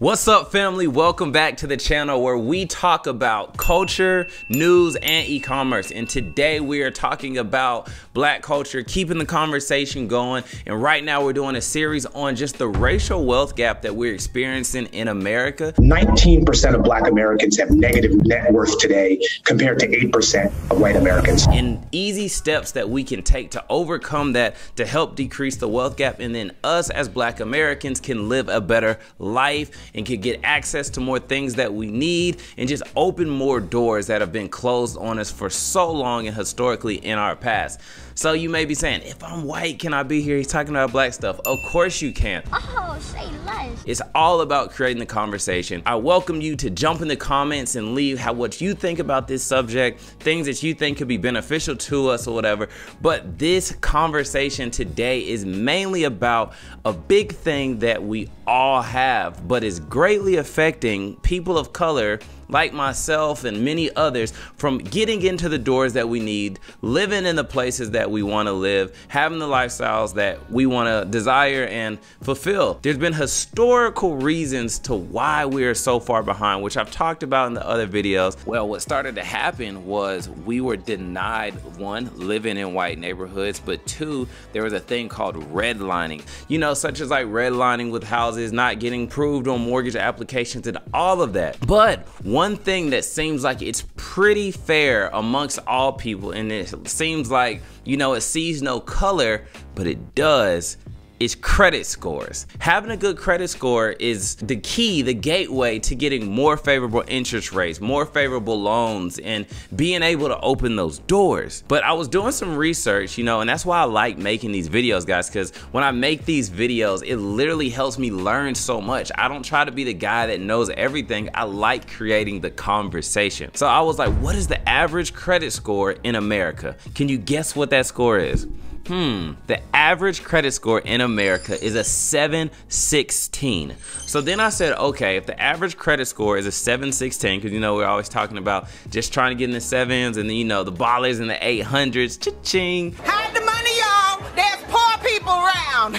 What's up, family? Welcome back to the channel where we talk about culture, news, and e-commerce. And today we are talking about black culture, keeping the conversation going. And right now we're doing a series on just the racial wealth gap that we're experiencing in America. 19% of black Americans have negative net worth today compared to 8% of white Americans. And easy steps that we can take to overcome that, to help decrease the wealth gap. And then us as black Americans can live a better life and can get access to more things that we need and just open more doors that have been closed on us for so long and historically in our past. So you may be saying, if I'm white, can I be here? He's talking about black stuff. Of course you can. Oh, say less. It's all about creating the conversation. I welcome you to jump in the comments and leave what you think about this subject, things that you think could be beneficial to us or whatever. But this conversation today is mainly about a big thing that we all have, but is greatly affecting people of color like myself and many others from getting into the doors that we need, living in the places that we want to live, having the lifestyles that we want to desire and fulfill. There's been historical reasons to why we are so far behind, which I've talked about in the other videos. Well, what started to happen was we were denied, one, living in white neighborhoods, but two, there was a thing called redlining. You know, such as like redlining with houses, not getting approved on mortgage applications and all of that. But one thing that seems like it's pretty fair amongst all people, and it seems like, you know, it sees no color, but it does, is credit scores. Having a good credit score is the key, the gateway to getting more favorable interest rates, more favorable loans, and being able to open those doors. But I was doing some research, you know, and that's why I like making these videos, guys, because when I make these videos, it literally helps me learn so much. I don't try to be the guy that knows everything. I like creating the conversation. So I was like, what is the average credit score in America? Can you guess what that score is? The average credit score in America is a 716. So then I said, okay, if the average credit score is a 716, because you know we're always talking about just trying to get in the sevens, and then you know the ballers in the 800s, cha-ching. Hide the money, y'all. There's poor people around.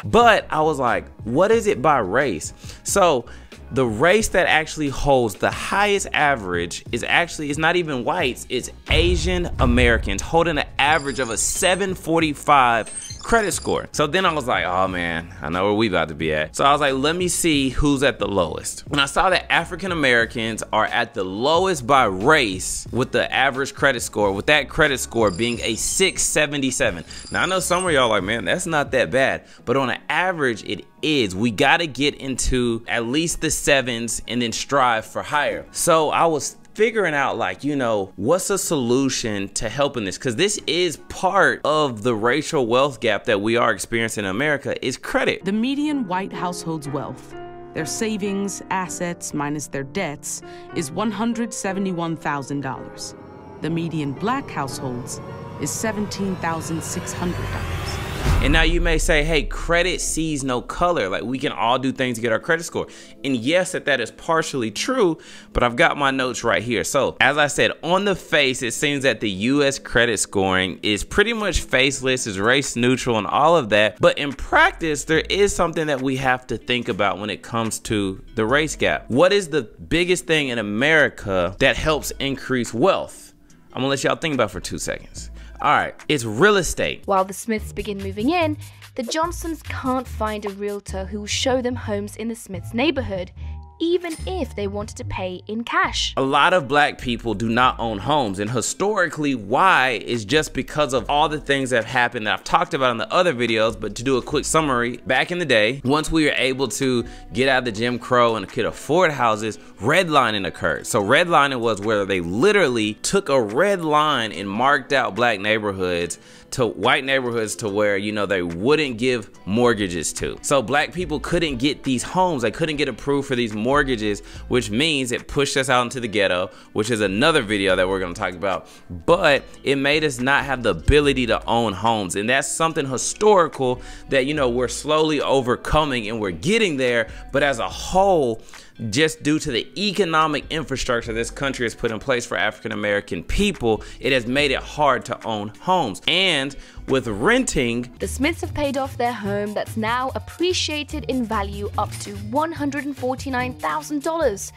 But I was like, what is it by race? So the race that actually holds the highest average is actually, it's not even whites, it's Asian Americans holding an average of a 745 credit score. So then I was like, oh man, I know where we about to be at. So I was like, let me see who's at the lowest. When I saw that African Americans are at the lowest by race with the average credit score, with that credit score being a 677. Now I know some of y'all like, man, that's not that bad, but on an average it is. We gotta get into at least the sevens and then strive for higher. So I was figuring out, like, you know, what's a solution to helping this? Because this is part of the racial wealth gap that we are experiencing in America, is credit. The median white household's wealth, their savings, assets minus their debts, is $171,000. The median black households is $17,600. And now you may say, hey, credit sees no color. Like, we can all do things to get our credit score. And yes, that is partially true, but I've got my notes right here. So as I said, on the face, it seems that the US credit scoring is pretty much faceless, is race neutral and all of that. But in practice, there is something that we have to think about when it comes to the race gap. What is the biggest thing in America that helps increase wealth? I'm gonna let y'all think about it for 2 seconds. All right, it's real estate. While the Smiths begin moving in, the Johnsons can't find a realtor who will show them homes in the Smiths neighborhood, even if they wanted to pay in cash. A lot of black people do not own homes, and historically why is just because of all the things that have happened that I've talked about in the other videos. But to do a quick summary, back in the day, once we were able to get out of the Jim Crow and could afford houses, redlining occurred. So redlining was where they literally took a red line and marked out black neighborhoods to white neighborhoods to where, you know, they wouldn't give mortgages to. So black people couldn't get these homes, they couldn't get approved for these mortgages, which means it pushed us out into the ghetto, which is another video that we're gonna talk about. But it made us not have the ability to own homes. And that's something historical that, you know, we're slowly overcoming and we're getting there. But as a whole, just due to the economic infrastructure this country has put in place for African American people, it has made it hard to own homes. And And with renting, the Smiths have paid off their home that's now appreciated in value up to $149,000.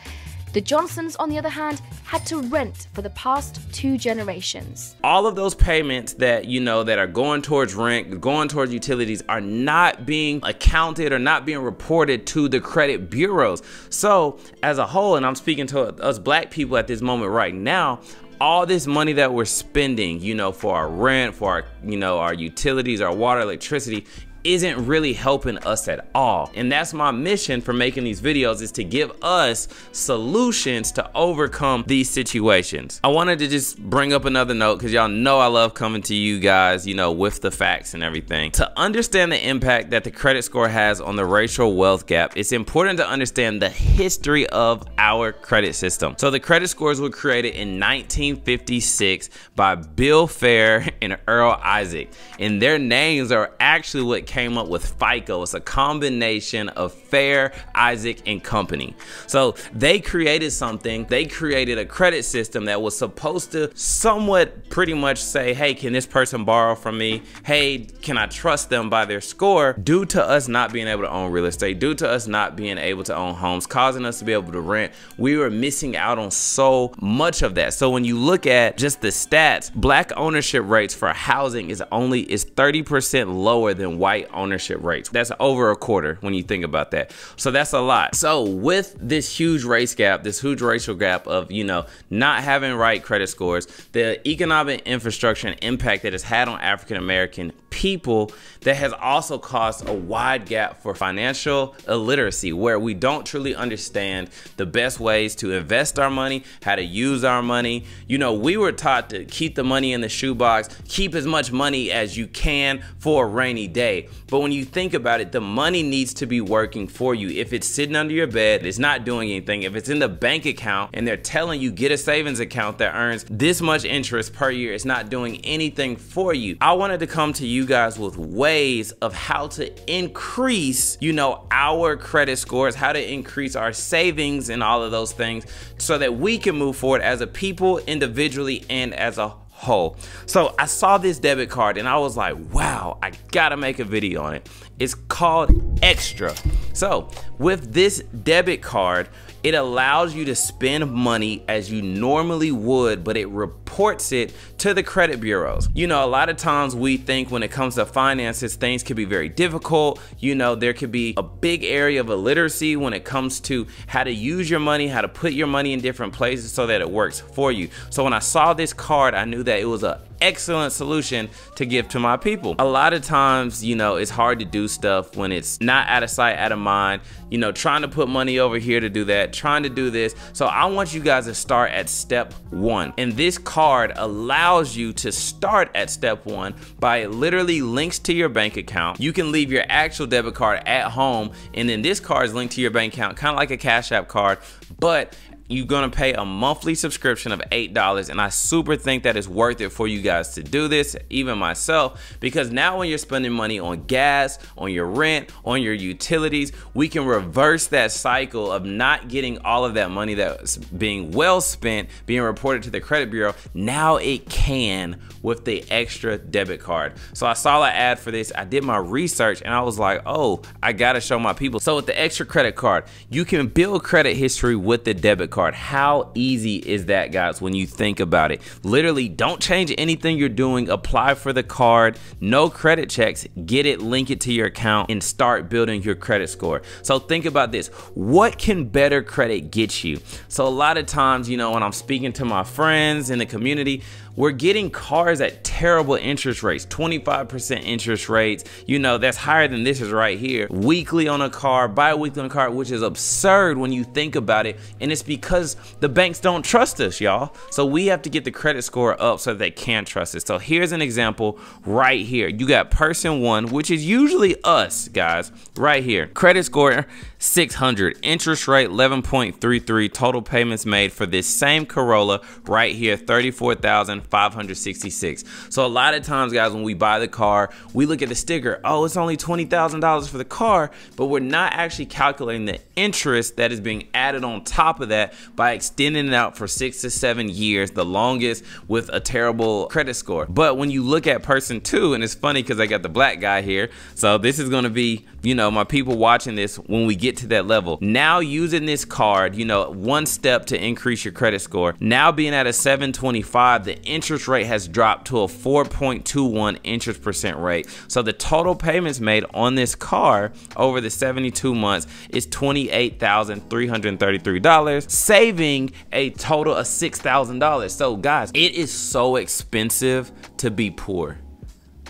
The Johnsons, on the other hand, had to rent for the past 2 generations. All of those payments that, you know, that are going towards rent, going towards utilities are not being accounted or not being reported to the credit bureaus. So as a whole, and I'm speaking to us black people at this moment right now, all this money that we're spending, you know, for our rent, for our, you know, our utilities, our water, electricity, isn't really helping us at all. And that's my mission for making these videos, is to give us solutions to overcome these situations. I wanted to just bring up another note, because y'all know I love coming to you guys, you know, with the facts and everything. To understand the impact that the credit score has on the racial wealth gap, it's important to understand the history of our credit system. So the credit scores were created in 1956 by Bill Fair and Earl Isaac, and their names are actually what came up with FICO. It's a combination of Fair, Isaac, and Company. So they created something. They created a credit system that was supposed to somewhat pretty much say, hey, can this person borrow from me? Hey, can I trust them by their score? Due to us not being able to own real estate, due to us not being able to own homes, causing us to be able to rent, we were missing out on so much of that. So when you look at just the stats, black ownership rates for housing is 30% lower than white ownership rates. That's over a quarter when you think about that. So that's a lot. So with this huge race gap, this huge racial gap of, you know, not having right credit scores, the economic infrastructure and impact that it's had on African American people, that has also caused a wide gap for financial illiteracy, where we don't truly understand the best ways to invest our money, how to use our money. You know, we were taught to keep the money in the shoebox, keep as much money as you can for a rainy day. But when you think about it, the money needs to be working for you. If it's sitting under your bed, it's not doing anything. If it's in the bank account and they're telling you get a savings account that earns this much interest per year, it's not doing anything for you. I wanted to come to you guys with ways of how to increase, you know, our credit scores, how to increase our savings and all of those things, so that we can move forward as a people, individually, and as a whole. So I saw this debit card and I was like, wow, I gotta make a video on it. It's called Extra. So with this debit card, it allows you to spend money as you normally would, but it reports it to the credit bureaus. You know, a lot of times we think when it comes to finances, things can be very difficult. You know, there could be a big area of illiteracy when it comes to how to use your money, how to put your money in different places so that it works for you. So when I saw this card, I knew that it was an excellent solution to give to my people. A lot of times, you know, it's hard to do stuff when it's not out of sight, out of mind, you know, trying to put money over here to do that, trying to do this. So I want you guys to start at step 1. And this card allows you to start at step 1 by it literally links to your bank account. You can leave your actual debit card at home, and then this card is linked to your bank account, kind of like a Cash App card, but you're gonna pay a monthly subscription of $8, and I super think that it's worth it for you guys to do this, even myself, because now when you're spending money on gas, on your rent, on your utilities, we can reverse that cycle of not getting all of that money that's being well spent being reported to the credit bureau. Now it can with the Extra debit card. So I saw an ad for this, I did my research, and I was like, oh, I gotta show my people. So with the Extra credit card, you can build credit history with the debit card. How easy is that, guys, when you think about it? Literally, don't change anything you're doing. Apply for the card, no credit checks, get it, link it to your account, and start building your credit score. So think about this. What can better credit get you? So a lot of times, you know, when I'm speaking to my friends in the community, we're getting cars at terrible interest rates, 25% interest rates. You know, that's higher than this is right here. Weekly on a car, bi-weekly on a car, which is absurd when you think about it. And it's because the banks don't trust us, y'all. So we have to get the credit score up so that they can trust us. So here's an example right here. You got person 1, which is usually us, guys, right here. Credit score 600, interest rate 11.33, total payments made for this same Corolla right here, $34,500. $27,566. So a lot of times, guys, when we buy the car, we look at the sticker, oh, it's only $20,000 for the car, but we're not actually calculating the interest that is being added on top of that by extending it out for 6 to 7 years, the longest with a terrible credit score. But when you look at person 2, and it's funny because I got the black guy here, so this is going to be, you know, my people watching this when we get to that level. Now using this card, you know, one step to increase your credit score. Now being at a 725, the interest rate has dropped to a 4.21 interest percent rate. So the total payments made on this car over the 72 months is $28,333, saving a total of $6,000. So guys, it is so expensive to be poor.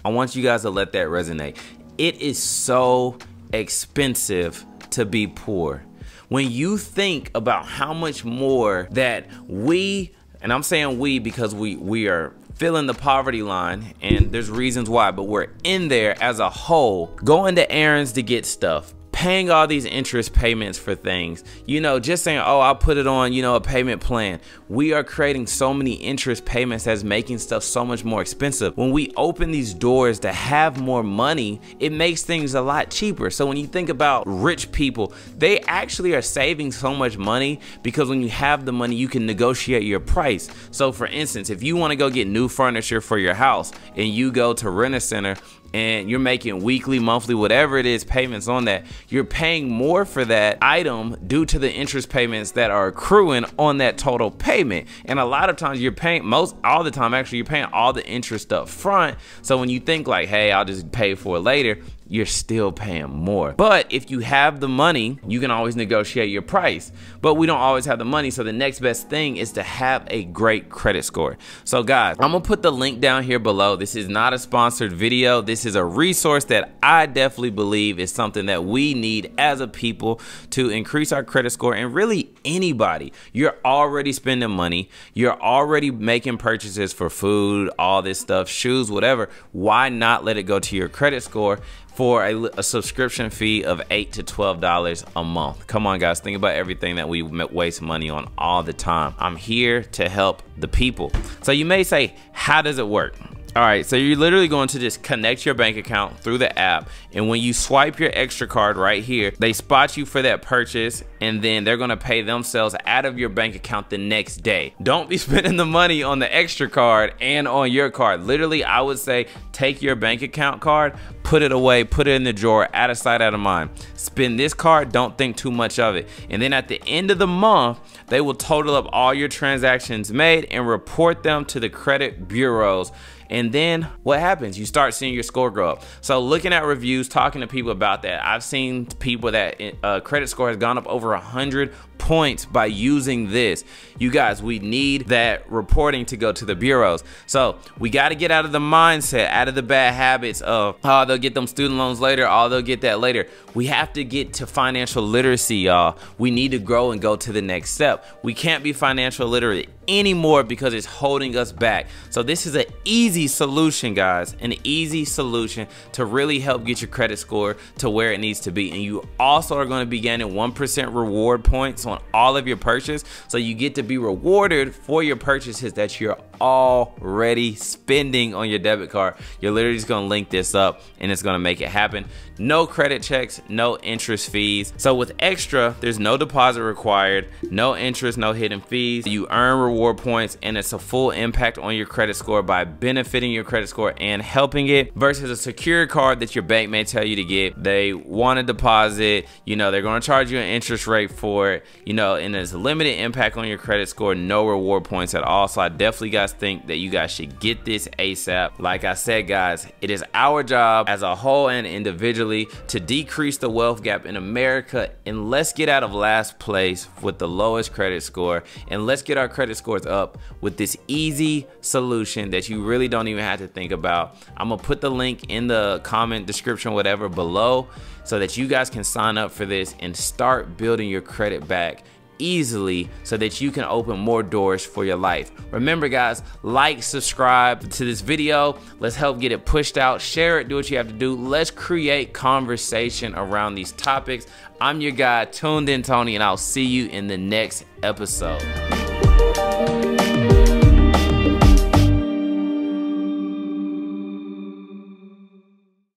I want you guys to let that resonate. It is so expensive to be poor. When you think about how much more that we, and I'm saying we because we are feeling the poverty line, and there's reasons why, but we're in there as a whole, going to errands to get stuff, paying all these interest payments for things, you know, just saying, oh, I'll put it on, you know, a payment plan. We are creating so many interest payments that's making stuff so much more expensive. When we open these doors to have more money, it makes things a lot cheaper. So when you think about rich people, they actually are saving so much money because when you have the money, you can negotiate your price. So for instance, if you want to go get new furniture for your house and you go to Rent-A-Center and you're making weekly, monthly, whatever it is, payments on that, you're paying more for that item due to the interest payments that are accruing on that total payment. And a lot of times you're paying, all the time actually, you're paying all the interest up front. So when you think like, hey, I'll just pay for it later, you're still paying more. But if you have the money, you can always negotiate your price. But we don't always have the money, so the next best thing is to have a great credit score. So guys, I'm gonna put the link down here below. This is not a sponsored video. This is a resource that I definitely believe is something that we need as a people to increase our credit score. And really anybody, you're already spending money, you're already making purchases for food, all this stuff, shoes, whatever. Why not let it go to your credit score for a subscription fee of $8 to $12 a month? Come on guys, think about everything that we waste money on all the time. I'm here to help the people. So you may say, how does it work? All right, so you're literally going to just connect your bank account through the app, and when you swipe your extra card right here, they spot you for that purchase, and then they're gonna pay themselves out of your bank account the next day. Don't be spending the money on the extra card and on your card. Literally, I would say take your bank account card, put it away, put it in the drawer, out of sight, out of mind. Spend this card, don't think too much of it. And then at the end of the month, they will total up all your transactions made and report them to the credit bureaus. And then what happens? You start seeing your score grow up. So looking at reviews, talking to people about that, I've seen people that credit score has gone up over 100 points by using this. You guys, we need that reporting to go to the bureaus. So we got to get out of the mindset, out of the bad habits of, oh, they'll get them student loans later, oh, they'll get that later. We have to get to financial literacy, y'all. We need to grow and go to the next step. We can't be financial literate anymore because it's holding us back. So this is an easy solution, guys, an easy solution to really help get your credit score to where it needs to be. And you also are going to be gaining 1% reward points on all of your purchase. So you get to be rewarded for your purchases that you're already spending on your debit card. You're literally just going to link this up and it's going to make it happen. No credit checks, no interest fees. So with Extra, there's no deposit required, no interest, no hidden fees. You earn reward points and it's a full impact on your credit score by benefiting your credit score and helping it, versus a secured card that your bank may tell you to get. They want a deposit, you know, they're going to charge you an interest rate for it, you know, and there's a limited impact on your credit score, no reward points at all. So I definitely guys think that you guys should get this ASAP. Like I said, guys, it is our job as a whole and individually to decrease the wealth gap in America, and let's get out of last place with the lowest credit score, and let's get our credit scores up with this easy solution that you really don't even have to think about. I'm gonna put the link in the comment description, whatever, below, so that you guys can sign up for this and start building your credit back easily so that you can open more doors for your life. Remember guys, like, subscribe to this video. Let's help get it pushed out. Share it, do what you have to do. Let's create conversation around these topics. I'm your guy, Tuned In Tony, and I'll see you in the next episode.